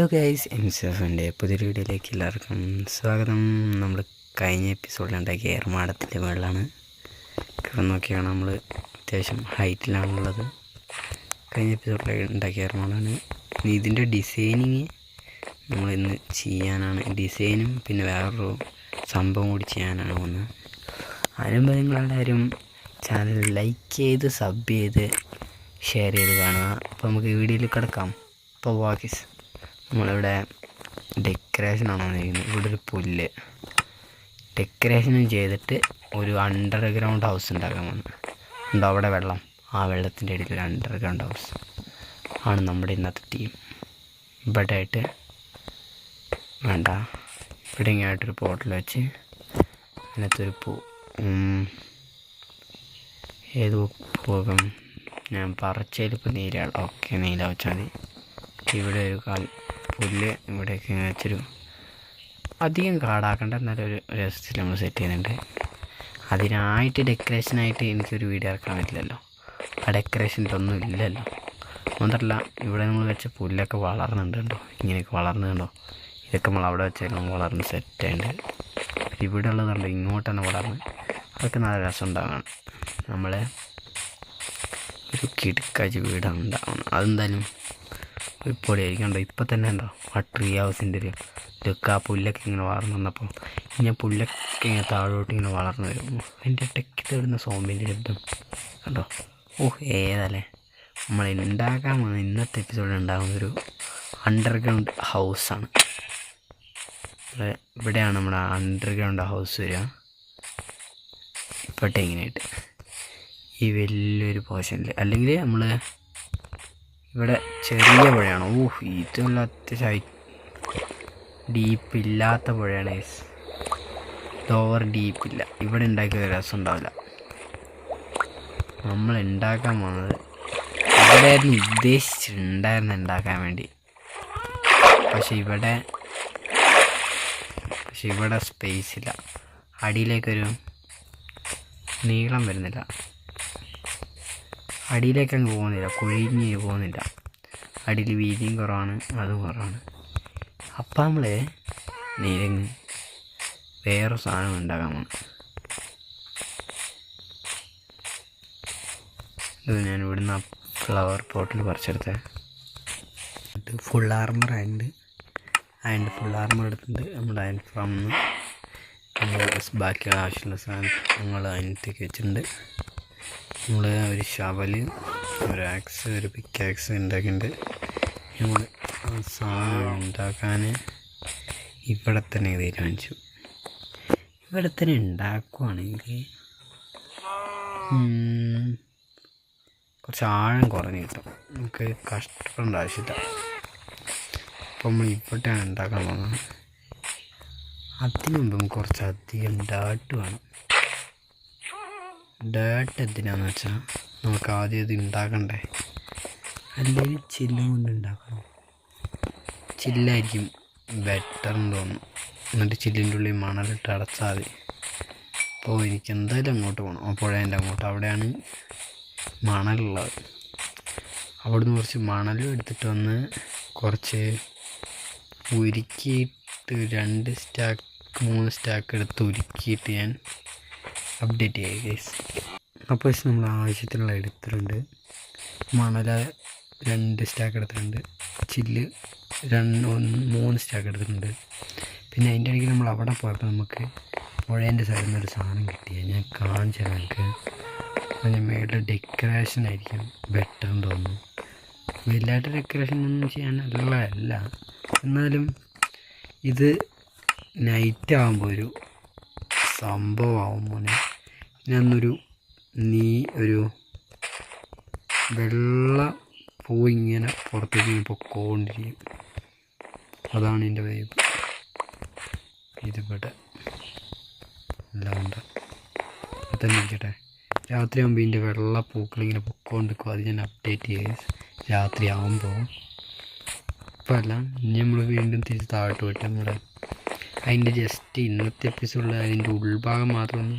Hello guys, എംസഫിൻ്റെ പുതിയൊരു വീഡിയോയിലേക്ക് എല്ലാവർക്കും സ്വാഗതം. നമ്മൾ കഴിഞ്ഞ എപ്പിസോഡിൽ ഉണ്ടാക്കിയ ഏർമാടത്തിൻ്റെ മുകളിലാണ്. ഇവിടെ നോക്കിയാണ് നമ്മൾ അത്യാവശ്യം ഹൈറ്റിലാണുള്ളത്. കഴിഞ്ഞ എപ്പിസോഡിൽ ഉണ്ടാക്കിയ ഏർമാടാണ്. ഇതിൻ്റെ ഡിസൈനിങ് നമ്മൾ ഇന്ന് ചെയ്യാനാണ്. ഡിസൈനും പിന്നെ വേറൊരു സംഭവം കൂടി ചെയ്യാനാണ് വന്നത്. അതിനുമ്പോൾ നിങ്ങളെല്ലാവരും ചാനൽ ലൈക്ക് ചെയ്ത് സബ് ചെയ്ത് ഷെയർ ചെയ്ത് കാണുക. അപ്പോൾ നമുക്ക് വീഡിയോയിൽ കിടക്കാം. അപ്പോൾ വാക്കിസ് നമ്മളിവിടെ ഡെക്കറേഷനാണ് വന്നിരിക്കുന്നത്. ഇവിടെ ഒരു പുല്ല് ഡെക്കറേഷനും ചെയ്തിട്ട് ഒരു അണ്ടർഗ്രൗണ്ട് ഹൗസ് ഉണ്ടാക്കാൻ വന്നു. ഉണ്ടോ അവിടെ വെള്ളം? ആ വെള്ളത്തിൻ്റെ ഇടയിൽ ഒരു അണ്ടർഗ്രൗണ്ട് ഹൗസ് ആണ് നമ്മുടെ ഇന്നത്തെ തീം. ഇവിടെ ആയിട്ട് വേണ്ട, ഇവിടെ ഇങ്ങോട്ടൊരു പോട്ടിൽ വെച്ച് അതിനകത്തൊരു പൂ, ഏത് പോകും ഞാൻ പറിച്ചതിലിപ്പോൾ നീലാണ്. ഓക്കെ, നീല വെച്ചാൽ മതി. ഇവിടെ ഒരു പുല്ല് ഇവിടെയൊക്കെ വെച്ചൊരു അധികം കാടാക്കേണ്ട, എന്നാലും ഒരു രസത്തിൽ നമ്മൾ സെറ്റ് ചെയ്യുന്നുണ്ട്. അതിനായിട്ട് ഡെക്കറേഷനായിട്ട് എനിക്കൊരു വീഡിയോ ഇറക്കാൻ പറ്റില്ലല്ലോ. ആ ഡെക്കറേഷൻ്റെ ഒന്നും ഇല്ലല്ലോ. മാത്രമല്ല ഇവിടെ നമ്മൾ വെച്ച പുല്ലൊക്കെ വളർന്നുണ്ടോ, ഇങ്ങനെയൊക്കെ വളർന്നുണ്ടോ. ഇതൊക്കെ നമ്മൾ അവിടെ വെച്ചാൽ വളർന്ന് സെറ്റായിട്ടുണ്ട്. ഇവിടെ ഉള്ളതുണ്ടോ ഇങ്ങോട്ട് തന്നെ വളർന്ന്, അതൊക്കെ നല്ല രസം ഉണ്ടാകണം. നമ്മളെ ഒരു കിടക്കാച്ച് വീടാണ് ഉണ്ടാകണം. അതെന്തായാലും ഒരു പൊടിയായിരിക്കണ്ടോ. ഇപ്പം തന്നെ ഉണ്ടോ ആ ട്രീ ഹൗസിൻ്റെ ഒരു ഇതൊക്കെ, ആ പുല്ലൊക്കെ ഇങ്ങനെ വളർന്നു വന്നപ്പോൾ ഇങ്ങനെ പുല്ലൊക്കെ ഇങ്ങനെ താഴോട്ട് ഇങ്ങനെ വളർന്നു വരും. അതിൻ്റെ ഇടയ്ക്ക് തേടുന്ന സോമ്പിൻ്റെ ശബ്ദം കണ്ടോ. ഏതല്ലേ നമ്മൾ ഉണ്ടാക്കാൻ പോകുന്ന ഇന്നത്തെ എപ്പിസോഡിൽ ഉണ്ടാകുന്നൊരു അണ്ടർഗ്രൗണ്ട് ഹൗസാണ്. ഇവിടെയാണ് നമ്മുടെ അണ്ടർഗ്രൗണ്ട് ഹൗസ് വരിക. ഇപ്പോഴത്തെ ഇങ്ങനെയായിട്ട് ഈ വലിയൊരു പോർഷനിൽ, അല്ലെങ്കിൽ നമ്മൾ ഇവിടെ ചെറിയ പുഴയാണ്. ഇതുള്ള അത്യാവശ്യം ഡീപ്പില്ലാത്ത പുഴയാണ്. ഓവർ ഡീപ്പില്ല. ഇവിടെ ഉണ്ടാക്കിയ രസം ഉണ്ടാവില്ല. നമ്മൾ ഉണ്ടാക്കാൻ പോകുന്നത് ഇവിടെയായിരുന്നു ഉദ്ദേശിച്ചിട്ടുണ്ടായിരുന്നു ഉണ്ടാക്കാൻ വേണ്ടി. പക്ഷെ ഇവിടെ സ്പേസ് ഇല്ല. അടിയിലേക്കൊരു നീളം വരുന്നില്ല. അടിയിലേക്കങ്ങ് പോകുന്നില്ല, കുഴിഞ്ഞ് പോകുന്നില്ല. അടിയിൽ വീതിയും കുറവാണ്, അതും കുറവാണ്. അപ്പം നമ്മൾ നീരങ്ങ് വേറെ സാധനം ഉണ്ടാക്കാൻ പോകും. ഇത് ഞാൻ ഇവിടുന്ന് ഫ്ലവർ പോട്ടിൽ പറിച്ചെടുത്തത്. ഫുൾ ആർമർ അതിൻ്റെ ഫുൾ ആർമർ എടുത്തിട്ട് നമ്മുടെ അയൺ ഫാമിൽ നിന്ന് നമ്മൾ ബാക്കിയുള്ള ആവശ്യമുള്ള സാധനം ഞങ്ങൾ അതിനകത്തേക്ക് വെച്ചിട്ടുണ്ട്. നമ്മൾ ഒരു ഷവല്, ഒരു ആക്സ്, ഒരു പിക്കാക്സ് ഉണ്ടാക്കിയിട്ടുണ്ട്. നമ്മൾ ആ സാധനം ഉണ്ടാക്കാൻ ഇവിടെ തന്നെ തീരുമാനിച്ചു. ഇവിടെ തന്നെ ഉണ്ടാക്കുവാണെങ്കിൽ കുറച്ച് ആഴം കുറഞ്ഞ് കിട്ടും, നമുക്ക് കഷ്ടപ്പെടേണ്ട ആവശ്യമില്ല. അപ്പോൾ നമ്മൾ ഇവിടെയാണ് ഉണ്ടാക്കാൻ പോകുന്നത്. അതിനു മുമ്പ് കുറച്ചധികം ഡേർട്ട് വേണം. ഡേർട്ട് എന്തിനാന്ന് വെച്ചാൽ നമുക്ക് ആദ്യം ഇത് ഉണ്ടാക്കണ്ടേ, അല്ലെങ്കിൽ ചില്ല് കൊണ്ട് ഉണ്ടാക്കണം. ചില്ലായിരിക്കും ബെറ്റർ എന്ന് തോന്നുന്നു. എന്നിട്ട് ചില്ലിൻ്റെ ഉള്ളിൽ മണലിട്ട് അടച്ചാൽ മതി. അപ്പോൾ എനിക്ക് എന്തായാലും അങ്ങോട്ട് പോകണം, ആ പുഴേൻ്റെ അങ്ങോട്ട്. അവിടെയാണ് മണലുള്ളത്. അവിടുന്ന് കുറച്ച് മണലും എടുത്തിട്ട് വന്ന് കുറച്ച് ഉരുക്കിയിട്ട് 2 സ്റ്റാക്ക് 3 സ്റ്റാക്ക് എടുത്ത് ഉരുക്കിയിട്ട് ഞാൻ അപ്ഡേറ്റ് ചെയ്യുക ഗൈസ്. അപ്പോൾ നമ്മൾ ആവശ്യത്തിനുള്ള എടുത്തിട്ടുണ്ട്. മണല 2 സ്റ്റാക്ക് എടുത്തിട്ടുണ്ട്. ചില്ല് 3 സ്റ്റാക്ക് എടുത്തിട്ടുണ്ട്. പിന്നെ അതിൻ്റെ ഇടയ്ക്ക് നമ്മൾ അവിടെ പോയപ്പോൾ നമുക്ക് പുഴേൻ്റെ സൈഡിൽ നിന്നൊരു സാധനം കിട്ടിയത് ഞാൻ കാണിച്ചു തരാം. എനിക്ക് അതിൻ്റെ മേളിൽ ഡെക്കറേഷൻ ആയിരിക്കും ബെറ്റർ എന്ന് തോന്നുന്നു. വലുതായിട്ട് ഡെക്കറേഷൻ ഒന്നും ചെയ്യാനുള്ളതല്ല, എന്നാലും ഇത് നൈറ്റ് ആകുമ്പോൾ ഒരു സംഭവമാകുമ്പോൾ ഞാനൊരു ഒരു വെള്ള പൂ ഇങ്ങനെ പുറത്തേക്ക് പൊക്കോണ്ടിരിക്കും. അതാണ് എൻ്റെ വൈബ്. ഇതിവിടെ എല്ലാം ഉണ്ട്. അതന്നെ ഇരിക്കട്ടെ. രാത്രി ആകുമ്പോൾ ഇതിൻ്റെ വെള്ള പൂക്കളിങ്ങനെ പൊക്കോണ്ടിരിക്കും. അത് ഞാൻ അപ്ഡേറ്റ് ചെയ്ത് രാത്രി ആകുമ്പോൾ. ഇപ്പം അല്ല, ഇനി നമ്മൾ വീണ്ടും തിരിച്ച് താഴോട്ട് പോയിട്ട് നമ്മുടെ അതിൻ്റെ ജസ്റ്റ് ഇന്നത്തെ എപ്പിസോഡിൽ അതിൻ്റെ ഉൾഭാഗം മാത്രം ഒന്ന്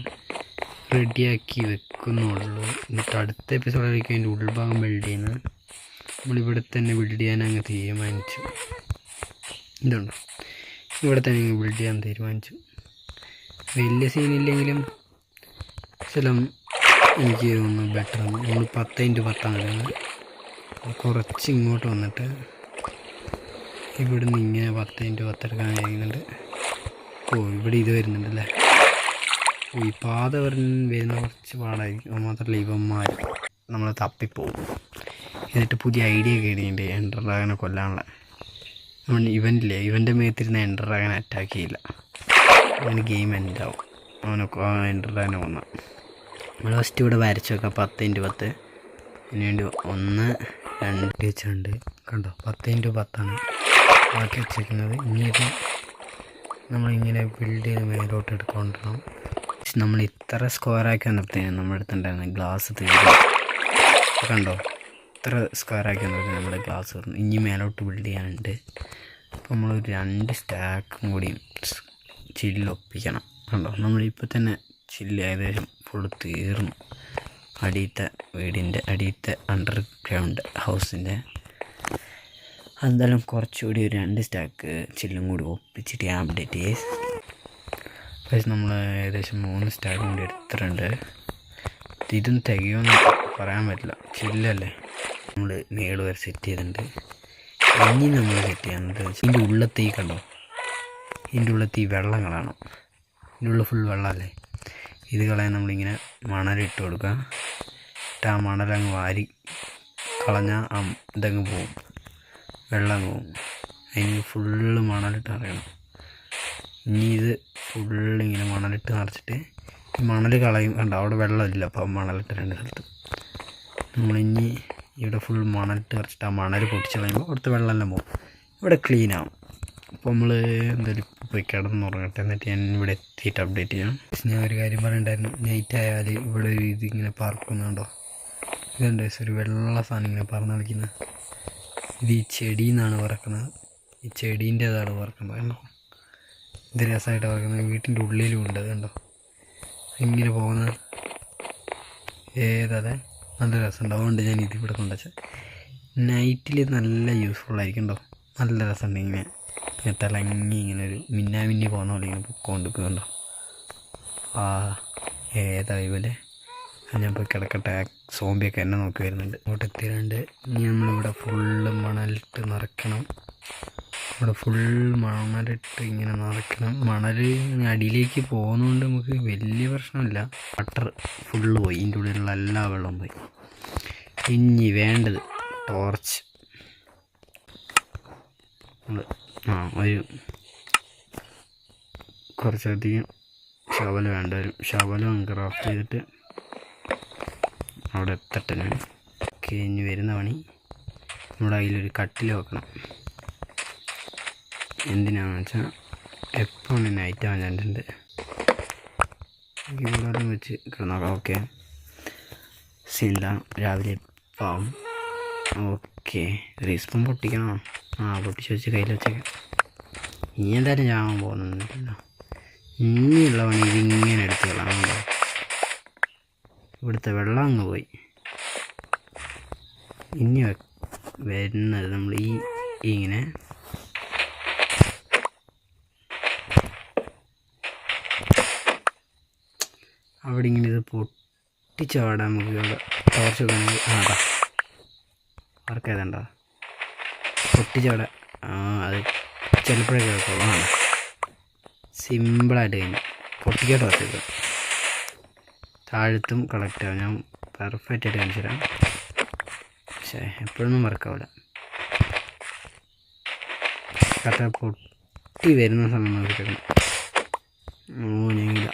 റെഡിയാക്കി വെക്കുന്നുള്ളൂ. എന്നിട്ട് അടുത്ത എപ്പിസോഡിലേക്ക് അതിൻ്റെ ഉൾഭാഗം ബിൽഡ് ചെയ്യുന്നത്. നമ്മളിവിടെ തന്നെ ബിൽഡ് ചെയ്യാൻ അങ്ങ് തീരുമാനിച്ചു. ഇതുണ്ട്. ഇവിടെ തന്നെ ബിൽഡ് ചെയ്യാൻ തീരുമാനിച്ചു. വലിയ സീനില്ലെങ്കിലും സ്ഥലം എനിക്ക് തോന്നുന്നു ബെറ്റർ. നമ്മൾ 10x10 ഇടുന്നത്. കുറച്ച് ഇങ്ങോട്ട് വന്നിട്ട് ഇവിടുന്ന് ഇങ്ങനെ 10x10 എടുക്കാൻ കഴിയുന്നുണ്ട്. ഇവിടെ ഇത് വരുന്നുണ്ടല്ലേ. ഈ പാത വരുന്ന കുറച്ച് പാടായിരിക്കും. മാത്രമല്ല ഇവന്മാർ നമ്മളെ തപ്പിപ്പോവും. എന്നിട്ട് പുതിയ ഐഡിയ കേടിയുണ്ട് എൻഡർ ഡ്രാഗനെ കൊല്ലാനുള്ള. ഇവനില്ലേ, ഇവൻ്റെ മേത്തിരുന്ന എൻഡർ ഡ്രാഗനെ അറ്റാക്ക് ചെയ്യില്ല. അവന് ഗെയിം എൻഡാവും. അവനൊക്കെ എൻഡർ ഡ്രാഗനെ കൊന്നാൽ. നമ്മൾ ഫസ്റ്റ് ഇവിടെ വരച്ച് വെക്കാം 10x10. അതിനുവേണ്ടി 1 2 വെച്ചുണ്ട്. കണ്ടോ 10x10 ബാക്കി വെച്ചേക്കുന്നത്. ഇനിയിപ്പോൾ നമ്മളിങ്ങനെ ബിൽഡ് ചെയ്ത് മേലോട്ട് എടുക്കൊണ്ടിരണം. നമ്മൾ ഇത്ര സ്ക്വയറാക്കി വന്നപ്പോഴത്തേനും നമ്മുടെ അടുത്തുണ്ടായിരുന്ന ഗ്ലാസ് തീർന്നു. കണ്ടോ ഇത്ര സ്ക്വയറാക്കി വന്നപ്പോഴത്തേനും നമ്മുടെ ഗ്ലാസ് തീർന്നു. ഇനി മേലോട്ട് ബിൽഡ് ചെയ്യാനുണ്ട്. അപ്പോൾ നമ്മളൊരു 2 സ്റ്റാക്കും കൂടി ചില്ലൊപ്പിക്കണം. കണ്ടോ നമ്മളിപ്പോൾ തന്നെ ചില്ല് ഏകദേശം ഫുള്ള് തീർന്നു. അടിയത്തെ വീടിൻ്റെ അടിയത്തെ അണ്ടർഗ്രൗണ്ട് ഹൗസിൻ്റെ എന്തായാലും കുറച്ചുകൂടി ഒരു 2 സ്റ്റാക്ക് ചില്ലും കൂടി ഒപ്പിച്ചിട്ട് ഞാൻ അപ്ഡേറ്റ് ചെയ്യേ. പക്ഷേ നമ്മൾ ഏകദേശം 3 സ്റ്റാക്കും കൂടി എടുത്തിട്ടുണ്ട്. ഇതും തികയുമെന്ന് പറയാൻ പറ്റില്ല, ചില്ലല്ലേ. നമ്മൾ മേള് വരെ സെറ്റ് ചെയ്തിട്ടുണ്ട്. ഇനി നമ്മൾ സെറ്റ് ചെയ്യാനുണ്ട് ഇതിൻ്റെ ഉള്ളത്തെ കണ്ടോ, ഇതിൻ്റെ ഉള്ളത്തെ വെള്ളം കളയണം. ഇതിൻ്റെ ഉള്ളിൽ ഫുൾ വെള്ളമല്ലേ. ഇത് കളയാൻ നമ്മളിങ്ങനെ മണലിട്ട് കൊടുക്കുക. എന്നിട്ട് ആ മണലങ്ങ് വാരി കളഞ്ഞാൽ ഇതങ്ങ് പോവും, വെള്ളം അങ്ങ് പോവും. അതിന് ഫുള്ള് മണലിട്ട് അറിയണം. ഇനി ഇത് ഫുള്ളിങ്ങനെ മണലിട്ട് നിറച്ചിട്ട് ഈ മണൽ കളയും. കണ്ടോ അവിടെ വെള്ളമില്ല, അപ്പോൾ മണലിട്ട് 2 സ്ഥലത്ത്. നമ്മളിനി ഇവിടെ ഫുൾ മണലിട്ട് നിറച്ചിട്ട് ആ മണൽ പൊട്ടിച്ച് കളയുമ്പോൾ അവിടുത്തെ വെള്ളമെല്ലാം പോകും, ഇവിടെ ക്ലീൻ ആവും. അപ്പോൾ നമ്മൾ എന്തായാലും പോയി കിടന്നുറങ്ങട്ടെ. എന്നിട്ട് ഞാൻ ഇവിടെ എത്തിയിട്ട് അപ്ഡേറ്റ് ചെയ്യാം. ഞാൻ ഒരു കാര്യം പറയണ്ടായിരുന്നു. നൈറ്റ് ആയാൽ ഇവിടെ ഒരു ഇതിങ്ങനെ പറക്കുന്നുണ്ടോ, ഇതുണ്ട് ഒരു വെള്ള സാധനം ഇങ്ങനെ പറന്ന് കളിക്കുന്നത്. ഇത് ഈ ചെടിയിൽ നിന്നാണ് പറക്കുന്നത്. ഈ ചെടീൻ്റേതാണ് പറക്കുന്നത്. കണ്ടോ ഇത് രസമായിട്ട് പറക്കുന്നത്. വീട്ടിൻ്റെ ഉള്ളിലും ഉണ്ട്, അതുണ്ടോ ഇങ്ങനെ പോകുന്നത്. ഏതതെ നല്ല രസമുണ്ട്. അതുകൊണ്ട് ഞാൻ ഇതിവിടെ കൊണ്ടുവച്ചത്. നൈറ്റിൽ നല്ല യൂസ്ഫുള്ളായിരിക്കും. ഉണ്ടോ നല്ല രസമുണ്ട്. ഇങ്ങനെ തിളങ്ങി ഇങ്ങനെ ഒരു മിന്നാമിന്നി പോകുന്ന പോലെ ഇങ്ങനെ പൊക്കോണ്ടിരിക്കുന്നുണ്ടോ. ഏതാ ഇവലെ. ഞാൻ പോയി കിടക്കട്ടെ. സോംബിയൊക്കെ എന്നെ നോക്കി വരുന്നുണ്ട്. അങ്ങോട്ട് എത്തിയിട്ടുണ്ട്. ഇനി നമ്മളിവിടെ ഫുള്ള് മണലിട്ട് നിറയ്ക്കണം. ഇവിടെ ഫുൾ മണലിട്ട് ഇങ്ങനെ നിറയ്ക്കണം. മണൽ അടിയിലേക്ക് പോകുന്നതുകൊണ്ട് നമുക്ക് വലിയ പ്രശ്നമില്ല. വാട്ടർ ഫുള്ള് പോയി, ഇതിൻ്റെ ഉള്ളിലുള്ള എല്ലാ വെള്ളവും പോയി. ഇനി വേണ്ടത് ടോർച്ച്. ഒരു കുറച്ചധികം ശവല വേണ്ട വരും. ശവലം ക്രാഫ്റ്റ് ചെയ്തിട്ട് അവിടെ എത്തട്ടെ ഞാൻ. ഓക്കെ, ഇനി വരുന്ന പണി നമ്മുടെ അതിലൊരു കട്ടിൽ വെക്കണം. എന്തിനാണെന്ന് വെച്ചാൽ എപ്പോൾ നൈറ്റ് ആവാൻ ചാൻസുണ്ട്. ഇവിടെ വെച്ച് കിടന്നോക്കാം. ഓക്കെ സീനില്ല, രാവിലെ പാവും. Okay respawn പൊട്ടിക്കണോ? പൊട്ടിച്ച് വെച്ച് കയ്യിൽ വെച്ചേക്കാം. ഇനി എന്തായാലും ചാവാൻ പോകുന്നൊന്നുമില്ലല്ലോ. ഇനിയുള്ള പണി ഇതിങ്ങനെ എടുത്ത് കളാണല്ലോ. ഇവിടുത്തെ വെള്ളം അങ്ങ് പോയി. ഇനി വരുന്നത് നമ്മൾ ഇങ്ങനെ അവിടെ ഇങ്ങനെ ഇത് പൊട്ടിച്ചവിടെ നമുക്ക് ഇവിടെ ടോർച്ച് വെക്കണമെങ്കിൽ അതാ വർക്ക് ചെയ്തണ്ടോ പൊട്ടിച്ചവിടെ. അത് ചിലപ്പോഴൊക്കെ കേൾക്കുള്ളൂ. സിമ്പിളായിട്ട് കഴിഞ്ഞു. പൊട്ടിക്കാൻ ടോർച്ച് വെക്കുക. താഴത്തും കളക്ട് ആവും. ഞാൻ പെർഫെക്റ്റ് ആയിട്ട് കാണിച്ചു തരാം. പക്ഷേ എപ്പോഴൊന്നും വർക്കാവില്ല. കട്ട പൊട്ടി വരുന്ന സമയം നോക്കിയിട്ടുണ്ട്. ഞങ്ങില്ല.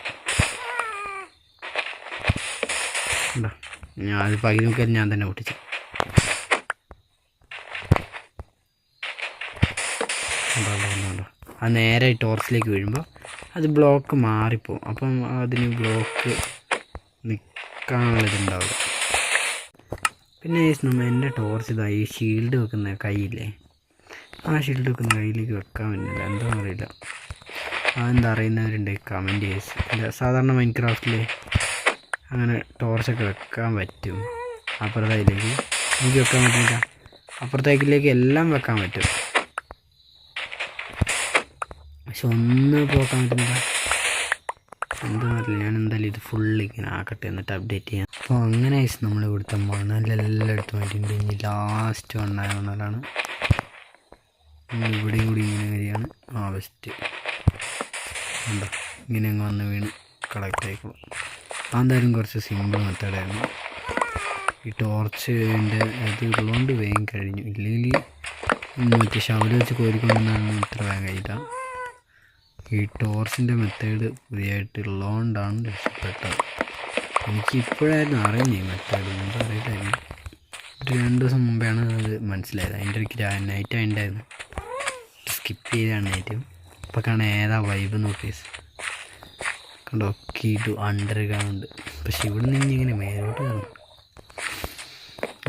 ഉണ്ടോ ഞാൻ അത് പകുതി നോക്കിയാൽ ഞാൻ തന്നെ പൊട്ടിച്ചു. ഉണ്ടോ അത് നേരെ ടോർച്ചിലേക്ക് വീഴുമ്പോൾ അത് ബ്ലോക്ക് മാറിപ്പോവും. അപ്പം അതിന് ബ്ലോക്ക് നിൽക്കാനുള്ളതുണ്ടാവില്ല. പിന്നെ എൻ്റെ ടോർച്ച് ഇതായി ഷീൽഡ് വെക്കുന്ന കൈയില്ലേ, ആ ഷീൽഡ് വെക്കുന്ന കയ്യിലേക്ക് വെക്കാൻ പറ്റില്ല. എന്താണെന്ന് അറിയില്ല. അതെന്താ അറിയുന്നവരുണ്ട് കമൻറ്റ് ചെയ്ത്. സാധാരണ മൈൻക്രാഫ്റ്റിൽ അങ്ങനെ ടോർച്ചൊക്കെ വെക്കാൻ പറ്റും. അപ്പുറത്തേക്കിലേക്ക് എനിക്ക് വെക്കാൻ പറ്റില്ല. അപ്പുറത്തേക്കിലേക്ക് എല്ലാം വെക്കാൻ പറ്റും. പക്ഷെ ഒന്ന് പോക്കാൻ പറ്റുന്നില്ല. എന്താ അറിയില്ല. ഞാൻ എന്തായാലും ഇത് ഫുള്ള് ഇങ്ങനെ ആക്കട്ടെ, എന്നിട്ട് അപ്ഡേറ്റ് ചെയ്യാം. അപ്പോൾ അങ്ങനെ നമ്മൾ ഇവിടുത്തെ മണലെല്ലാം എടുത്ത് മാറ്റിയിട്ടുണ്ട്. ഇനി ലാസ്റ്റ് മണ്ണായ മണലാണ്. ഇവിടെയും കൂടി ഇങ്ങനെ വരികയാണ്. ബെസ്റ്റ് ഉണ്ടോ, ഇങ്ങനെ അങ്ങ് വന്ന് വീണ് കളക്ട് ആയിക്കോളും. അതെന്തായാലും കുറച്ച് സിമ്പിൾ മെത്തേഡായിരുന്നു. ഈ ടോർച്ചിൻ്റെ ഇത് ഉള്ളതുകൊണ്ട് വേഗം കഴിഞ്ഞു. ഇല്ലെങ്കിൽ മറ്റേ ഷവല് വെച്ച് കോരിക്കൊണ്ടെന്നാണ് ഇത്ര വേഗം കഴിയില്ല. ഈ ടോർച്ചിൻ്റെ മെത്തേഡ് പുതിയതായിട്ടുള്ളതുകൊണ്ടാണ് രക്ഷപ്പെട്ടത്. എനിക്ക് ഇപ്പോഴായിരുന്നു അറിയുന്നത് ഈ മെത്തേഡ്, മുമ്പ് അറിയില്ലായിരുന്നു. ഒരു 2 ദിവസം മുമ്പാണ് അത് മനസ്സിലായത്. അതിൻ്റെ ഒരു നൈറ്റ് ഉണ്ടായിരുന്നു, സ്കിപ്പ് ചെയ്താണ് നൈറ്റ്. ഇപ്പോൾ കാണാൻ ഏതാ വൈബ് നോട്ടീസ് കണ്ടോ, കീട്ടു അണ്ടർഗ്രൗണ്ട്. പക്ഷെ ഇവിടെ നിന്ന് ഇങ്ങനെ മേലോട്ട് കയറും.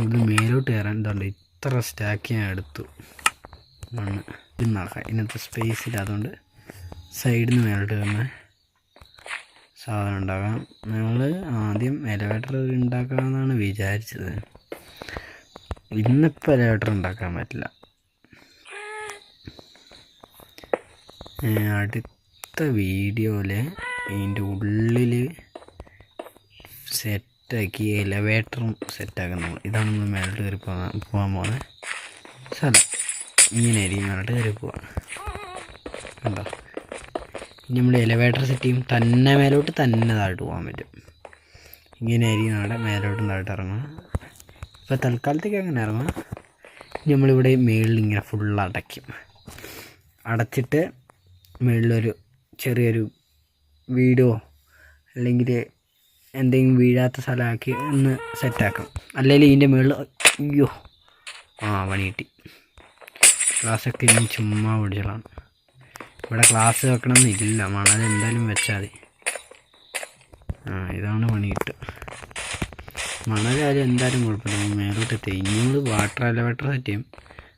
ഇവിടെ മേലോട്ട് കയറാൻ എന്തുകൊണ്ട് ഇത്ര സ്റ്റാക്ക് ഞാൻ എടുത്തു മണ്ണ്. ഇത് നടക്കാം, ഇതിനകത്ത് സ്പേസ് ഇല്ല. അതുകൊണ്ട് സൈഡിൽ നിന്ന് മേലോട്ട് കയറുന്ന സാധനം ഉണ്ടാക്കാം. നമ്മൾ ആദ്യം എലവേറ്റർ ഉണ്ടാക്കാമെന്നാണ് വിചാരിച്ചത്. ഇന്നിപ്പോൾ എലവേറ്റർ ഉണ്ടാക്കാൻ പറ്റില്ല. അടുത്ത വീഡിയോയിൽ ഇതിൻ്റെ ഉള്ളിൽ സെറ്റാക്കി എലവേറ്ററും സെറ്റാക്കാം നമ്മൾ. ഇതാണ് നമ്മൾ മേലോട്ട് കയറി പോകാൻ പോകുന്നത് സ്ഥലം. ഇങ്ങനെ ആയിരിക്കും മേലോട്ട് കയറി പോവാം. കണ്ടോ, ഇനി നമ്മൾ എലവേറ്റർ സെറ്റ് ചെയ്യും. തന്നെ മേലോട്ട് തന്നെ താഴോട്ട് പോകാൻ പറ്റും. ഇങ്ങനെ ആയിരിക്കും അവിടെ മേലോട്ടും താഴോട്ട് ഇറങ്ങുക. ഇപ്പോൾ തൽക്കാലത്തേക്ക് അങ്ങനെ ഇറങ്ങുക. ഇനി നമ്മളിവിടെ മേളിൽ ഇങ്ങനെ ഫുള്ള് അടയ്ക്കും. അടച്ചിട്ട് മേളിലൊരു ചെറിയൊരു വീടോ അല്ലെങ്കിൽ എന്തെങ്കിലും വീഴാത്ത സ്ഥലമാക്കി ഒന്ന് സെറ്റാക്കാം. അല്ലെങ്കിൽ ഇതിൻ്റെ മുകളിൽ അയ്യോ പണി കിട്ടി. ക്ലാസ്സൊക്കെ ഇനി ചുമ്മാ പിടിച്ചോളാം. ഇവിടെ ക്ലാസ് വെക്കണമെന്നില്ല, മണൽ എന്തായാലും വെച്ചാൽ മതി. ഇതാണ് പണി കിട്ടുക. മണലായാലും എന്തായാലും കുഴപ്പമില്ല. മേലോട്ട് നമ്മൾ വാട്ടർ എലവേറ്റർ സെറ്റ് ചെയ്യും.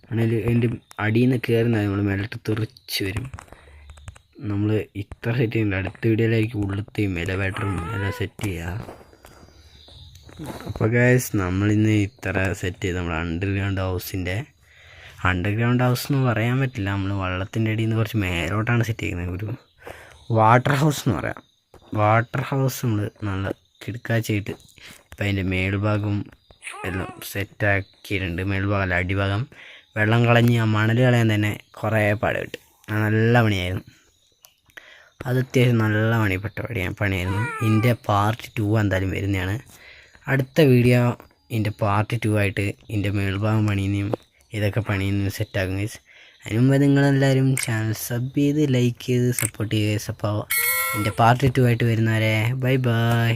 ആണെങ്കിൽ അതിൻ്റെ അടിയിൽ നിന്ന് കയറുന്നത് നമ്മൾ മേലോട്ട് തെറിച്ച് വരും. നമ്മൾ ഇത്ര സെറ്റ് ചെയ്യുന്നില്ല. അടുത്ത വീഡിയോയിലായിരിക്കും ഉള്ളത്തെയും എലവേറ്ററും എല്ലാം സെറ്റ് ചെയ്യുക. അപ്പോൾ ഗൈസ് നമ്മളിന്ന് ഇത്ര സെറ്റ് ചെയ്ത് നമ്മൾ അണ്ടർഗ്രൗണ്ട് ഹൗസ് എന്ന് പറയാൻ പറ്റില്ല. നമ്മൾ വെള്ളത്തിൻ്റെ അടിയിൽ നിന്ന് കുറച്ച് മേലോട്ടാണ് സെറ്റ് ചെയ്യുന്നത്. ഒരു വാട്ടർ ഹൗസ് എന്ന് പറയാം. വാട്ടർ ഹൗസ് നമ്മൾ നല്ല കിടക്കാച്ചായിട്ട് ഇപ്പം അതിൻ്റെ മേൽഭാഗം എല്ലാം സെറ്റാക്കിയിട്ടുണ്ട്. മേൽഭാഗമല്ല, അടിഭാഗം വെള്ളം കളഞ്ഞ് ആ മണൽ കളയാൻ തന്നെ കുറേ പാട് കിട്ടും. നല്ല പണിയായിരുന്നു. അത് അത്യാവശ്യം നല്ല പണിയായിരുന്നു. ഇതിൻ്റെ പാർട്ട് 2 എന്തായാലും വരുന്നതാണ്. അടുത്ത വീഡിയോ ഇതിൻ്റെ പാർട്ട് 2 ആയിട്ട് ഇതിൻ്റെ മേൽഭാഗം പണിയുന്നതും ഇതൊക്കെ പണിയുന്നതും സെറ്റാക്കും ഗൈസ്. അതിന് മുമ്പ് നിങ്ങളെല്ലാവരും ചാനൽ സബ് ചെയ്ത് ലൈക്ക് ചെയ്ത് സപ്പോർട്ട് ചെയ്യുക ഗൈസ്. അപ്പോൾ ഇതിൻ്റെ പാർട്ട് 2 ആയിട്ട് വരുന്നവരെ ബൈ ബൈ.